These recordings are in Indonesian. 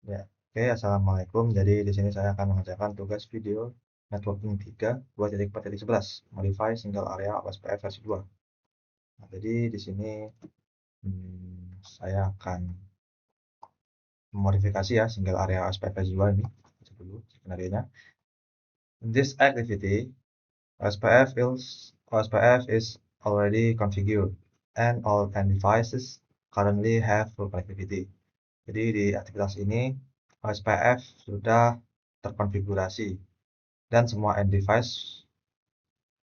Ya, oke, assalamualaikum. Jadi di sini saya akan mengerjakan tugas video networking 3 2.4.11 modify single area OSPF versi 2. Nah, jadi di sini saya akan memodifikasi ya single area OSPF versi 2 ini dulu skenario-nya. In this activity, OSPF is already configured and all end devices currently have full connectivity. Jadi di aktivitas ini OSPF sudah terkonfigurasi dan semua end device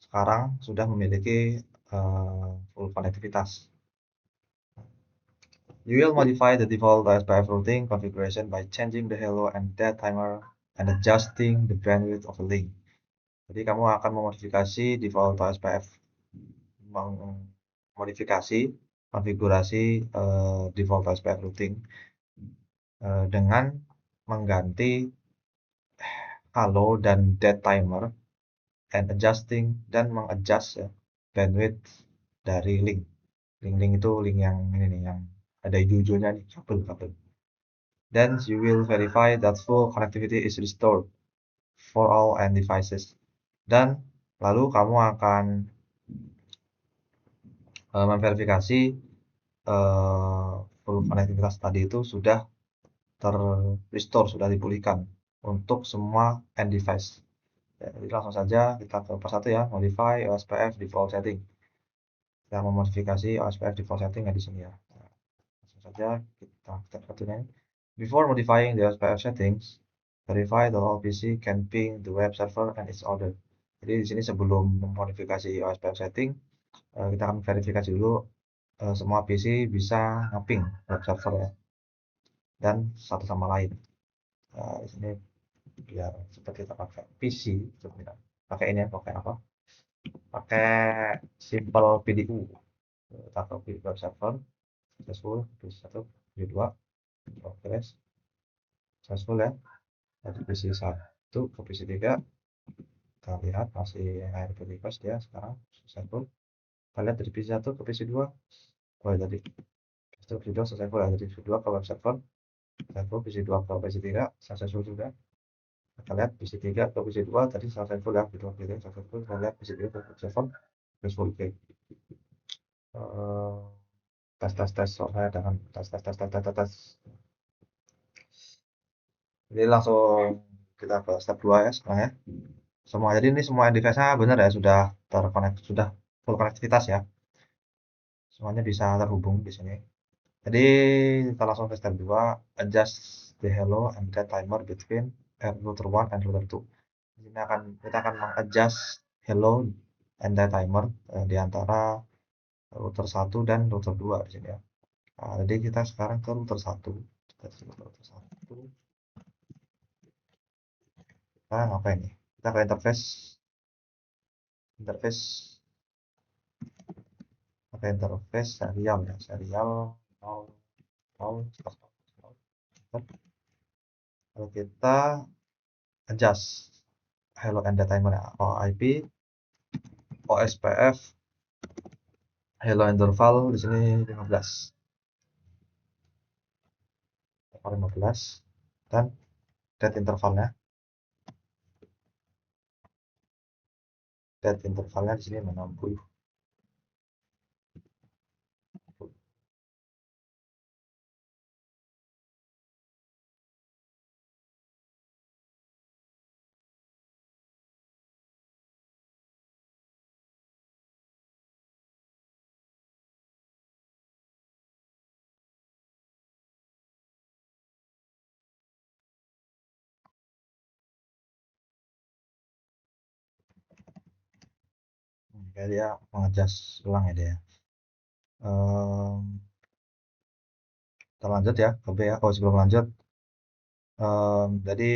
sekarang sudah memiliki full konektivitas. You will modify the default OSPF routing configuration by changing the hello and dead timer and adjusting the bandwidth of the link. Jadi kamu akan memodifikasi default OSPF, modifikasi konfigurasi default OSPF routing dengan mengganti hello dan dead timer and adjusting dan mengadjust ya, bandwidth dari link. Link itu link yang ini nih, yang ada hijau-hijaunya nih, kabel. Then you will verify that full connectivity is restored for all end devices. Dan lalu kamu akan memverifikasi full konektivitas tadi itu sudah restore, sudah dipulihkan untuk semua end device. Ya, jadi langsung saja kita ke persatu ya, modify OSPF default setting. Kita memodifikasi OSPF default setting ya di sini ya. Nah, langsung saja kita step satunya. Before modifying the OSPF settings, verify that all PC can ping the web server and its order. Jadi di sini sebelum memodifikasi OSPF setting, kita akan verifikasi dulu semua PC bisa ngeping web server ya, dan satu sama lain. Di sini biar seperti kita pakai PC, pakai ini ya, pakai apa? Pakai simple PDU. Kita ke web server, successful, PC1, PC2, progress, successful ya. Dari PC1 ke PC3, kita lihat masih ARP request ya sekarang, successful. Kita lihat dari PC1 ke PC2, dari PC2 successful ya, dari PC2 ke web server, successful, PC2 ke PC3, successful juga. Kita lihat PC3 ke PC2 tadi successful ya, PC2 ke PC3 successful. Kita lihat PC3 ke PC7 successful. Oke. Tes software dengan tes. Jadi langsung kita ke step 2 ya sekarang ya. Jadi ini semua device-nya benar ya, sudah terkonek, sudah full konektivitas ya. Semuanya bisa terhubung di sini. Jadi kita langsung ke step 2, adjust the hello and the timer between router 1 and router 2. Ini kita akan mengadjust hello and the timer di antara router 1 dan router 2 di sini ya. Nah, jadi kita sekarang ke router 1. Kita ke router 1. Kita ngapain nih? Kita ke interface pakai interface serial ya, serial 0, kalau kita adjust hello and the timer ya, IP OSPF hello interval di sini 15 dan dead intervalnya di sini 60. Kayak dia mengadjust ulang ya dia. Kita lanjut ya ke B ya. Oh, sebelum lanjut, jadi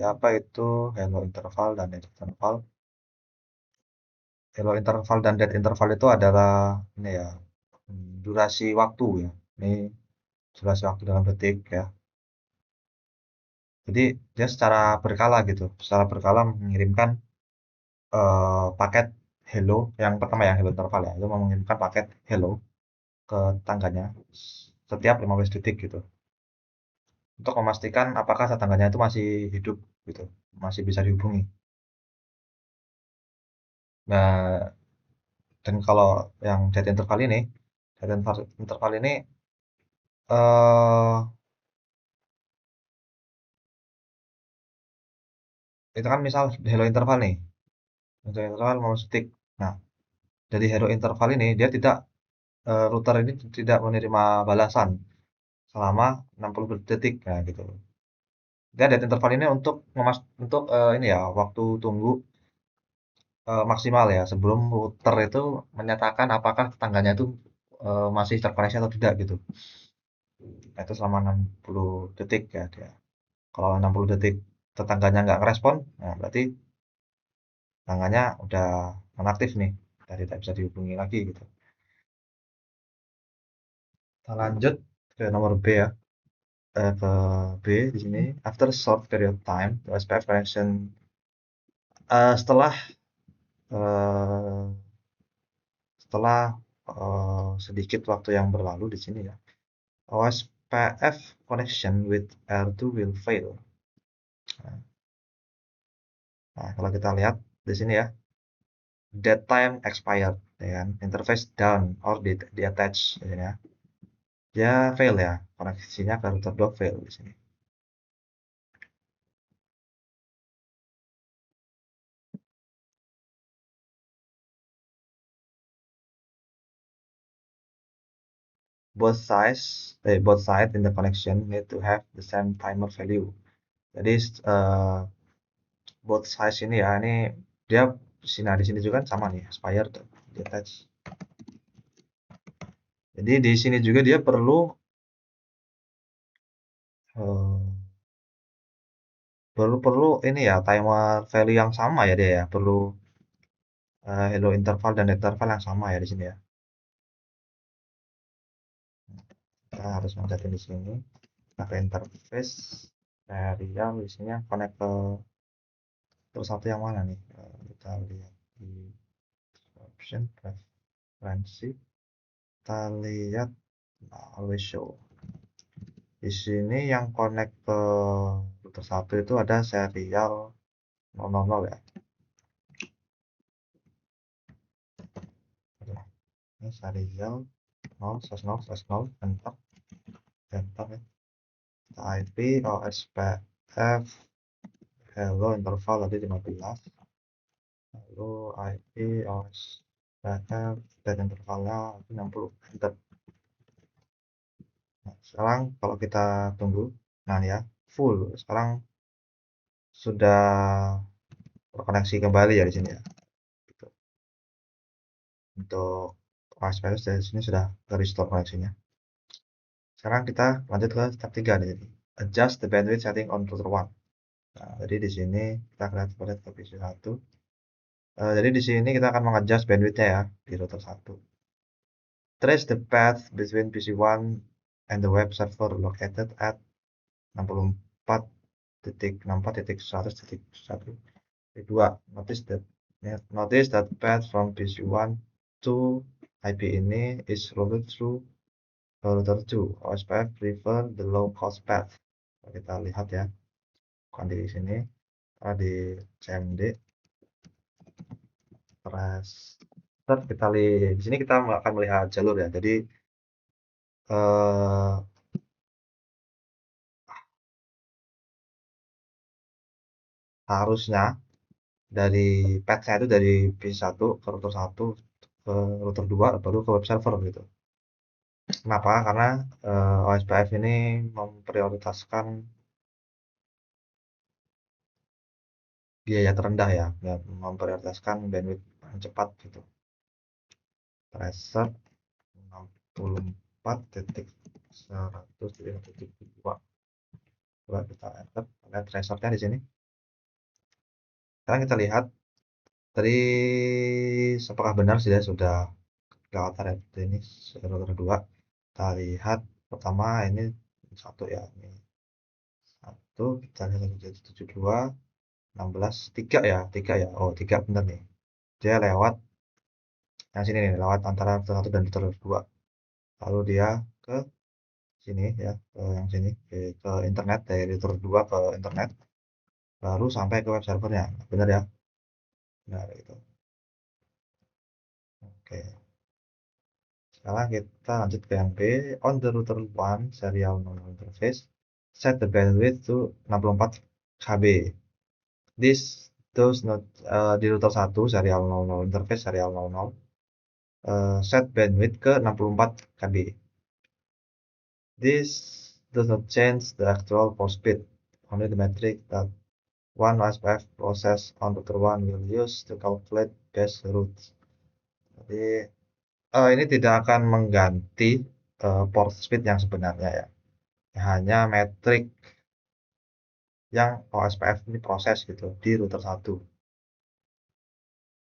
apa itu hello interval dan dead interval? Hello interval dan dead interval itu adalah ini ya, durasi waktu ya. Ini durasi waktu dalam detik ya. Jadi dia secara berkala gitu, secara berkala mengirimkan paket hello yang pertama ya, hello interval ya, itu mengirimkan paket hello ke tangganya setiap 15 detik gitu. untuk memastikan apakah tetangganya itu masih hidup gitu, masih bisa dihubungi. Nah, dan kalau yang data interval ini, interval ini eh itu kan misal hello interval nih, hello interval mau stick. Nah, dari hello interval ini dia tidak router ini tidak menerima balasan selama 60 detik, nah gitu. Dia data interval ini untuk ini ya waktu tunggu maksimal ya sebelum router itu menyatakan apakah tetangganya itu masih terkoneksi atau tidak gitu. Nah, itu selama 60 detik ya dia. Kalau 60 detik tetangganya nggak ngerespon, nah berarti tetangganya udah nonaktif nih, dan tidak bisa dihubungi lagi gitu. Kita lanjut ke nomor B ya. Ke B di sini. After short period time, the SPF connection setelah eh, setelah sedikit waktu yang berlalu di sini ya. OSPF connection with R2 will fail. Nah, kalau kita lihat di sini ya, that time expired, ya kan? Interface down or di attach di sini ya. Dia fail ya, koneksinya ke router 2 fail di sini. Both sides in the connection need to have the same timer value. Jadi both sides ini ya, ini dia di sini juga kan sama nih, expired, di attach. Jadi di sini juga dia eh, perlu ini ya timer value yang sama ya dia ya, perlu hello interval dan interval yang sama ya di sini ya. Kita harus mencatat di sini pakai interface serial di sini yang connect ke terus satu yang mana nih. Kita lihat di option preferensi, kita lihat always show di sini yang connect ke router satu itu ada serial 000 ya. Ini serial 0/0/0 enter enter ya. IP OSPF hello interval tadi 15, lalu IP OSPF dan intervalnya 60 enter. Nah, sekarang kalau kita tunggu, nah ya full sekarang sudah terkoneksi kembali ya di sini ya. Gitu. Untuk OSPF dari sini sudah restore koneksinya. Sekarang kita lanjut ke step 3 nih. Adjust the bandwidth setting on router 1. Nah, jadi di sini kita lihat pada ke PC 1. Jadi di sini kita akan mengadjust bandwidthnya ya di router 1. Trace the path between PC1 and the web server located at 64.64.100.1. Notice that path from PC1 to IP ini is routed through router 2. OSPF prefer the low cost path. Kita lihat ya, bukan di sini, di CMD press start, kita lihat di sini kita akan melihat jalur ya. Jadi eh, harusnya dari path-nya itu dari PC1 ke router 1 ke router 2 baru ke web server gitu. Kenapa? Karena OSPF ini memprioritaskan biaya terendah ya, memprioritaskan bandwidth yang cepat gitu. Preset 64.100.2. Coba kita enter, lihat tracernya di sini. Sekarang kita lihat tadi apakah benar sudah kelewatan ya ini router 2. Kita lihat pertama ini satu ya, ini satu, kita lihat 172 16 3 ya, 3 ya. Oh, 3 benar nih. Dia lewat yang sini nih, lewat antara router 1 dan router 2. Lalu dia ke sini ya, ke yang sini, ke internet, dari router 2 ke internet, baru sampai ke web servernya. Benar ya? Benar itu. Oke. Sekarang kita lanjut ke yang B. On the router 1 serial normal interface, set the bandwidth to 64 KB. This does not di router 1 serial 00 interface serial 00 set bandwidth ke 64 KB. This does not change the actual port speed, only the metric that one OSPF process on router 1 will use to calculate base routes. Jadi ini tidak akan mengganti port speed yang sebenarnya ya. Hanya metrik yang OSPF ini proses gitu di router 1.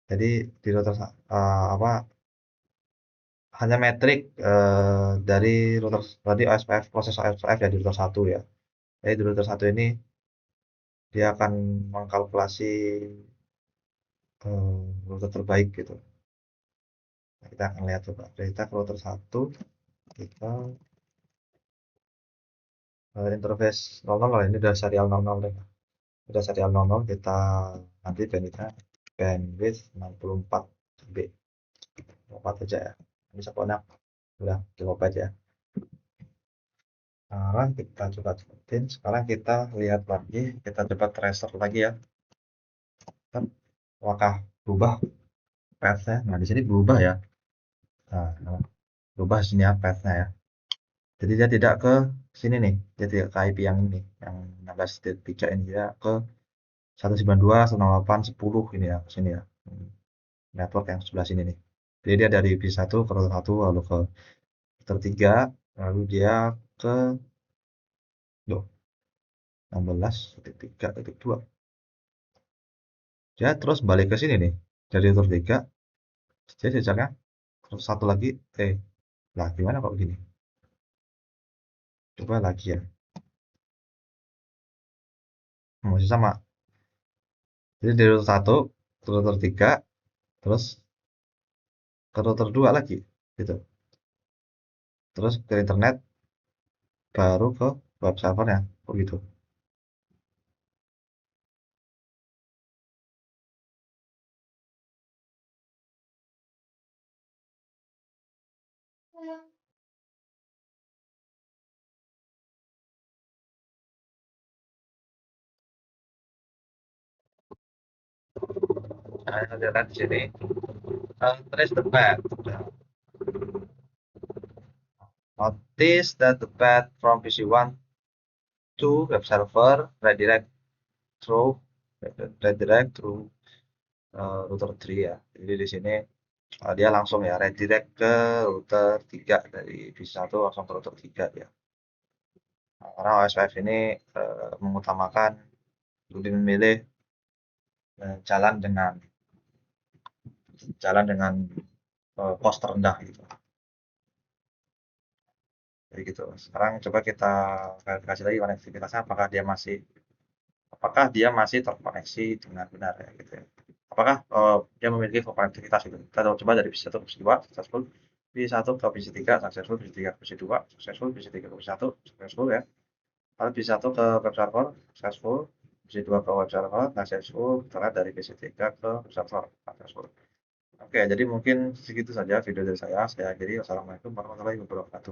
Jadi di router apa hanya metrik dari router tadi OSPF proses OSPF ya di router 1 ya. Jadi di router 1 ini dia akan mengkalkulasi router terbaik gitu. Nah, kita akan lihat coba. Kita ke router 1, kita interface 00 ini udah serial 00 deh. Udah serial 00 kita nanti bandwidth 64 GB. 64 aja ya. Ini pokoknya udah cukup aja. Sekarang kita coba cepetin. Sekarang kita lihat lagi, kita coba tracer lagi ya. Kan apakah berubah path-nya? Nah, di sini berubah ya. Nah, berubah sini ya path-nya ya. Jadi dia tidak ke sini nih, dia tidak ke IP yang ini, yang 16.3 ini, dia ke 192.168.10 ini ya, ke sini ya. Network yang sebelah sini nih. Jadi dia dari B1 ke router 1, lalu ke router 3, lalu dia ke 16.3.2. Dia terus balik ke sini nih, dari router 3, dia jejaknya terus satu lagi, lah gimana kok gini? Coba lagi ya. Masih sama. Jadi dari router 1 ke router 3, terus ke router 2 lagi, gitu. Terus ke internet, baru ke web servernya, kok gitu. Nah, ada lihat di sini. Trace the path. Notice that the path from PC1 to web server redirect through router 3 ya. Jadi di sini dia langsung ya redirect ke router 3 dari PC1 langsung ke router 3 ya. Nah, karena OSPF ini mengutamakan lebih memilih jalan dengan cost terendah gitu. Jadi gitu. Sekarang coba kita verifikasi lagi konektivitasnya apakah dia masih terkoneksi dengan benar ya gitu ya. Apakah dia memiliki konektivitas gitu. Kita coba dari PC1 ke PC2 successful, PC1 ke PC3 successful, PC3 ke PC2 successful, PC3 ke PC1 successful ya. Lalu PC1 ke web server successful, PC2 ke web server successful, kita dari PC3 ke web server successful. Oke, jadi mungkin segitu saja video dari saya. Saya akhiri. Wassalamualaikum warahmatullahi wabarakatuh.